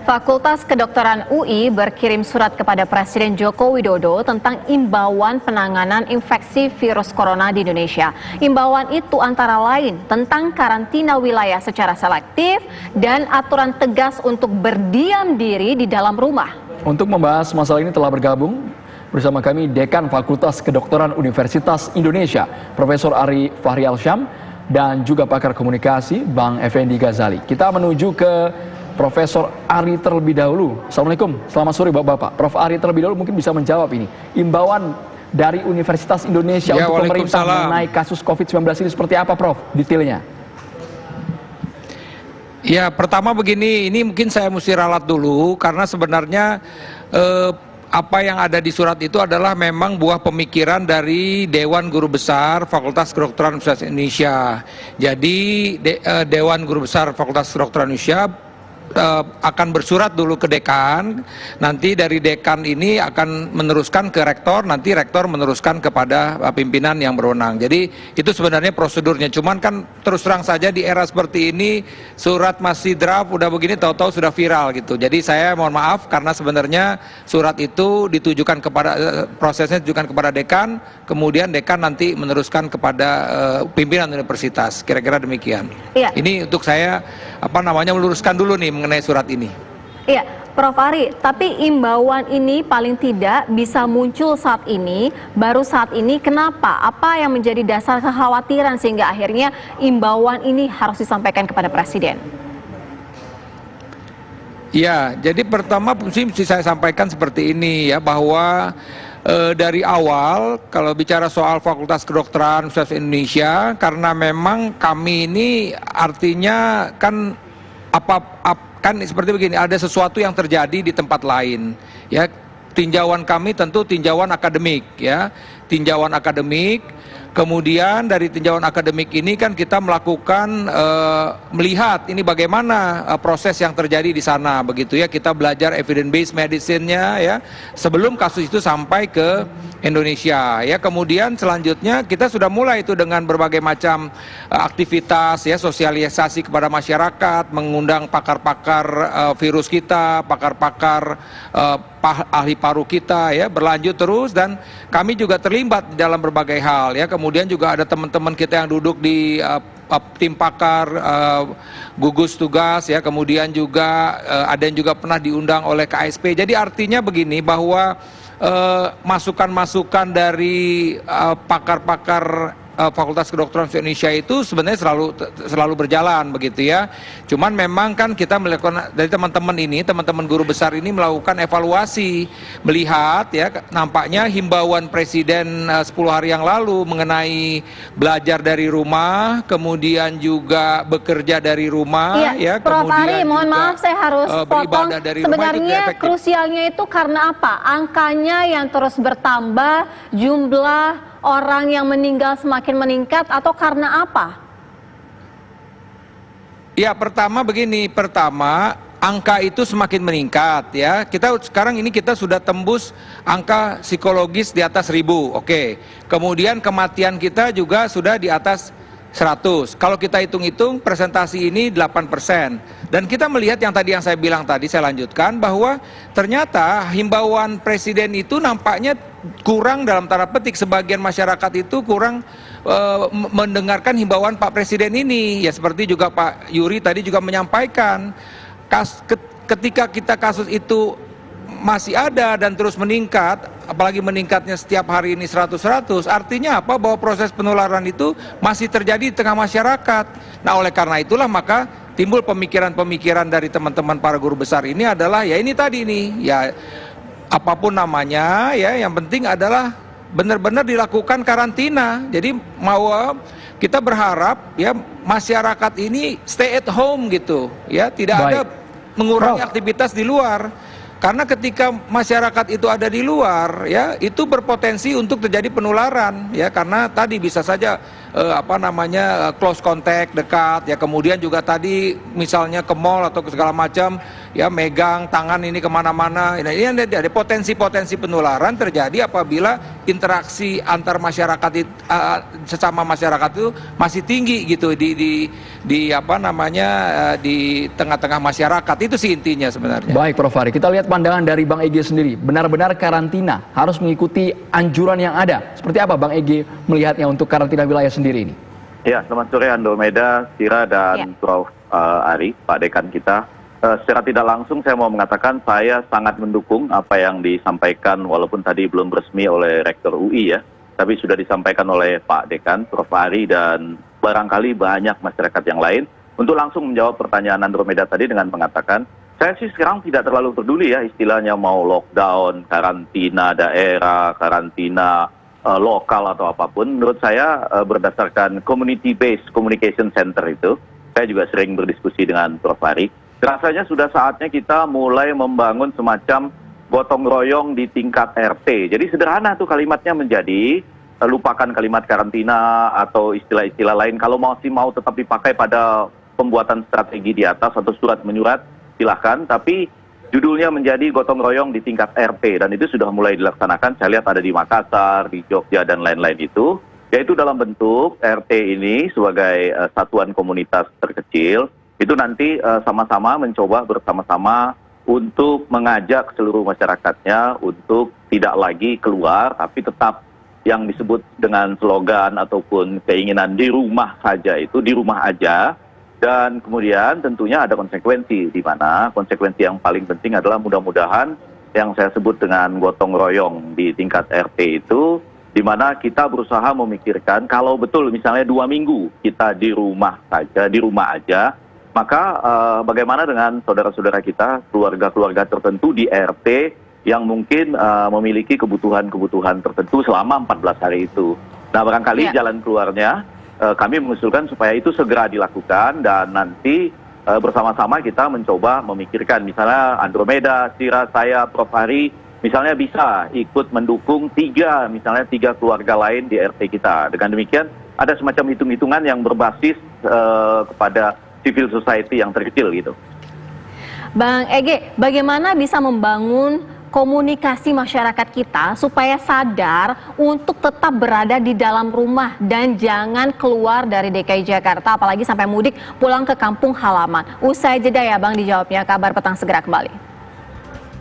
Fakultas Kedokteran UI berkirim surat kepada Presiden Joko Widodo tentang imbauan penanganan infeksi virus corona di Indonesia. Imbauan itu antara lain tentang karantina wilayah secara selektif dan aturan tegas untuk berdiam diri di dalam rumah. Untuk membahas masalah ini telah bergabung bersama kami Dekan Fakultas Kedokteran Universitas Indonesia, Profesor Ari Fahri Alsyam, dan juga pakar komunikasi Bang Effendi Ghazali. Kita menuju ke Profesor Ari terlebih dahulu. Assalamualaikum, selamat sore Bapak-Bapak. Prof. Ari terlebih dahulu mungkin bisa menjawab ini. Imbauan dari Universitas Indonesia untuk pemerintah mengenai kasus COVID-19 ini seperti apa, Prof? Detailnya. Ya, pertama begini, ini mungkin saya mesti ralat dulu karena sebenarnya apa yang ada di surat itu adalah memang buah pemikiran dari Dewan Guru Besar Fakultas Kedokteran Universitas Indonesia. Jadi Dewan Guru Besar Fakultas Kedokteran Indonesia akan bersurat dulu ke dekan, nanti dari dekan ini akan meneruskan ke rektor, nanti rektor meneruskan kepada pimpinan yang berwenang. Jadi itu sebenarnya prosedurnya, cuman kan terus terang saja di era seperti ini surat masih draft, udah begini tahu-tahu sudah viral gitu. Jadi saya mohon maaf karena sebenarnya surat itu ditujukan kepada prosesnya ditujukan kepada dekan, kemudian dekan nanti meneruskan kepada pimpinan universitas. Kira-kira demikian. Iya. Ini untuk saya meluruskan dulu nih mengenai surat ini. Iya, Prof. Ari, tapi imbauan ini paling tidak bisa muncul saat ini, baru saat ini. Kenapa? Apa yang menjadi dasar kekhawatiran sehingga akhirnya imbauan ini harus disampaikan kepada Presiden? Ya, jadi pertama mesti saya sampaikan seperti ini ya, bahwa dari awal kalau bicara soal Fakultas Kedokteran Universitas Indonesia, karena memang kami ini artinya kan kan seperti begini, ada sesuatu yang terjadi di tempat lain ya. Tinjauan kami tentu tinjauan akademik ya, tinjauan akademik. Kemudian dari tinjauan akademik ini kan kita melakukan melihat ini bagaimana proses yang terjadi di sana begitu ya. Kita belajar evidence based medicine-nya ya sebelum kasus itu sampai ke Indonesia ya. Kemudian selanjutnya kita sudah mulai itu dengan berbagai macam aktivitas ya, sosialisasi kepada masyarakat, mengundang pakar-pakar virus kita, pakar-pakar ahli paru kita ya, berlanjut terus, dan kami juga terlibat dalam berbagai hal ya. Kemudian juga ada teman-teman kita yang duduk di tim pakar gugus tugas ya, kemudian juga ada yang juga pernah diundang oleh KSP. Jadi artinya begini, bahwa masukan-masukan dari pakar-pakar Fakultas Kedokteran Indonesia itu sebenarnya selalu berjalan begitu ya. Cuman memang kan kita melakukan dari teman-teman guru besar ini melakukan evaluasi, melihat ya, nampaknya himbauan Presiden 10 hari yang lalu mengenai belajar dari rumah, kemudian juga bekerja dari rumah ya, Prof. Ari, mohon maaf saya harus potong. Sebenarnya krusialnya itu karena apa? Angkanya yang terus bertambah, jumlah orang yang meninggal semakin meningkat, atau karena apa? Ya, pertama begini, angka itu semakin meningkat ya. Sekarang ini kita sudah tembus angka psikologis di atas 1000, oke. Kemudian kematian kita juga sudah di atas 100. Kalau kita hitung-hitung presentasi ini 8%. Dan kita melihat yang saya bilang tadi, saya lanjutkan, bahwa ternyata himbauan Presiden itu nampaknya kurang, dalam tanda petik sebagian masyarakat itu kurang mendengarkan himbauan Pak Presiden ini. Ya seperti juga Pak Yuri tadi juga menyampaikan, ketika kasus itu masih ada dan terus meningkat, apalagi meningkatnya setiap hari ini 100, artinya apa? Bahwa proses penularan itu masih terjadi di tengah masyarakat. Nah, oleh karena itulah maka timbul pemikiran-pemikiran dari teman-teman para guru besar ini adalah ya ini tadi nih, ya apapun namanya ya, yang penting adalah benar-benar dilakukan karantina. Jadi kita berharap ya masyarakat ini stay at home gitu ya, tidak ada mengurangi aktivitas di luar. Karena ketika masyarakat itu ada di luar ya, itu berpotensi untuk terjadi penularan ya, karena tadi bisa saja close contact dekat ya, kemudian juga tadi misalnya ke mall atau ke segala macam ya, megang tangan ini kemana-mana. Nah, ini ada potensi-potensi penularan terjadi apabila interaksi antar masyarakat sesama masyarakat itu masih tinggi gitu di tengah-tengah masyarakat. Itu sih intinya sebenarnya. Baik Prof. Fahri, kita lihat pandangan dari Bang Egy sendiri. Benar-benar karantina harus mengikuti anjuran yang ada. Seperti apa Bang Egy melihatnya untuk karantina wilayah sendiri ini? Ya, selamat sore Andromeda, Sira, dan Prof. Ari, Pak Dekan kita. Secara tidak langsung saya mau mengatakan saya sangat mendukung apa yang disampaikan, walaupun tadi belum resmi oleh Rektor UI ya, tapi sudah disampaikan oleh Pak Dekan, Prof. Ari, dan barangkali banyak masyarakat yang lain, untuk langsung menjawab pertanyaan Andromeda tadi dengan mengatakan, saya sih sekarang tidak terlalu peduli ya istilahnya mau lockdown, karantina daerah, karantina lokal atau apapun. Menurut saya berdasarkan community-based communication center itu, saya juga sering berdiskusi dengan Prof. Ari, rasanya sudah saatnya kita mulai membangun semacam gotong royong di tingkat RT. Jadi sederhana tuh kalimatnya menjadi, lupakan kalimat karantina atau istilah-istilah lain. Kalau masih mau tetap dipakai pada pembuatan strategi di atas atau surat menyurat, silahkan. Tapi judulnya menjadi gotong royong di tingkat RT. Dan itu sudah mulai dilaksanakan, saya lihat ada di Makassar, di Jogja, dan lain-lain itu. Yaitu dalam bentuk RT ini sebagai satuan komunitas terkecil, itu nanti sama-sama mencoba bersama-sama untuk mengajak seluruh masyarakatnya untuk tidak lagi keluar, tapi tetap yang disebut dengan slogan ataupun keinginan di rumah saja, itu di rumah aja. Dan kemudian tentunya ada konsekuensi, di mana konsekuensi yang paling penting adalah mudah-mudahan yang saya sebut dengan gotong royong di tingkat RT itu, di mana kita berusaha memikirkan kalau betul misalnya 2 minggu kita di rumah saja, di rumah aja, maka bagaimana dengan saudara-saudara kita, keluarga-keluarga tertentu di RT yang mungkin memiliki kebutuhan-kebutuhan tertentu selama 14 hari itu. Nah, barangkali jalan keluarnya kami mengusulkan supaya itu segera dilakukan, dan nanti bersama-sama kita mencoba memikirkan, misalnya Andromeda, Sira, saya, Prof. Ari, misalnya bisa ikut mendukung misalnya tiga keluarga lain di RT kita. Dengan demikian ada semacam hitung-hitungan yang berbasis kepada civil society yang terkecil gitu. Bang Egy, bagaimana bisa membangun komunikasi masyarakat kita supaya sadar untuk tetap berada di dalam rumah dan jangan keluar dari DKI Jakarta, apalagi sampai mudik pulang ke kampung halaman? Usai jeda ya Bang dijawabnya. Kabar Petang segera kembali.